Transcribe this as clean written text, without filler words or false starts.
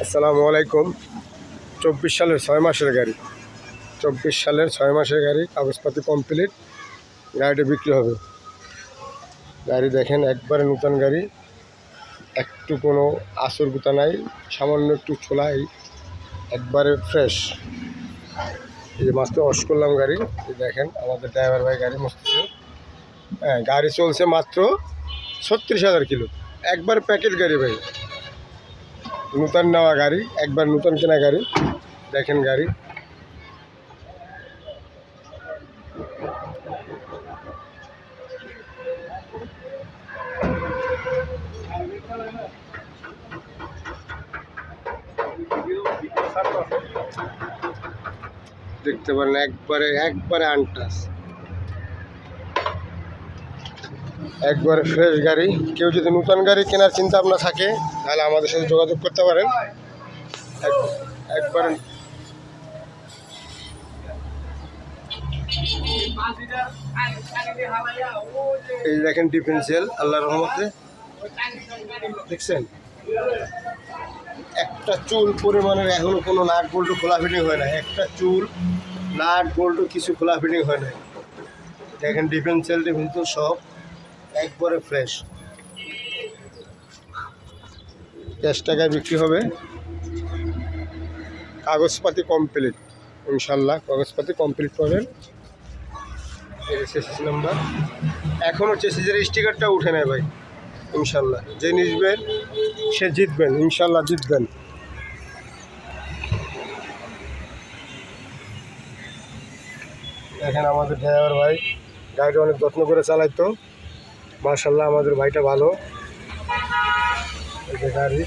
আসসালামু আলাইকুম। 24 সালের 6 মাসের গাড়ি, 24 সালের 6 মাসের গাড়ি, কাগজপাতি কমপ্লিট। গাড়িটা বিক্রি হবে। গাড়ি দেখেন, একবারে নতুন গাড়ি, একটু কোনো আসর গুতা নাই, সামান্য একটু ছোলাই, একবারে ফ্রেশ। এই যে মাত্র ওয়াশ করলাম গাড়ি। এই দেখেন আমাদের ড্রাইভার ভাই গাড়ি মুছতেছে। হ্যাঁ, গাড়ি চলছে মাত্র 36,000 কিলো। একবার প্যাকেট গাড়ি ভাই, নূতন নেওয়া গাড়ি, একবার নূতন কেনা গাড়ি। দেখেন গাড়ি, দেখতে পারেন একবারে একবারে আনটাস, একবারে ফ্রেশ গাড়ি। কেউ যদি নতুন গাড়ি কেনার চিন্তা ভাবনা থাকে তাহলে আমাদের সাথে যোগাযোগ করতে পারেন। একবারে এই দেখেন ডিফেন্সিয়াল, আল্লাহর রহমতে দেখছেন, একটা চুল পরিমাণের এখনো কোনো নাট বল্টু খোলা ফিটিং হয় না। একটা চুল নাট বল্টু কিছু খোলা ফিটিং হয় না। দেখেন ডিফেন্সিয়াল সব একবারে ফ্রেশ। 10 টাকায় বিক্রি হবে। কাগজপাতি কমপ্লিট, ইনশাল্লাহ কাগজপাতি কমপ্লিট পাবেন। এই চেসিস নাম্বার, এখনও চেসিসের স্টিকারটা উঠে নেয় ভাই। ইনশাল্লাহ যে নিসবেন সে জিতবেন, ইনশাল্লাহ জিতবেন। দেখেন আমাদের ড্রাইভার ভাই গাড়িটা অনেক যত্ন করে চালাইতো। মাশাল্লাহ আমাদের ভাইটা ভালো। এই যে গাড়ি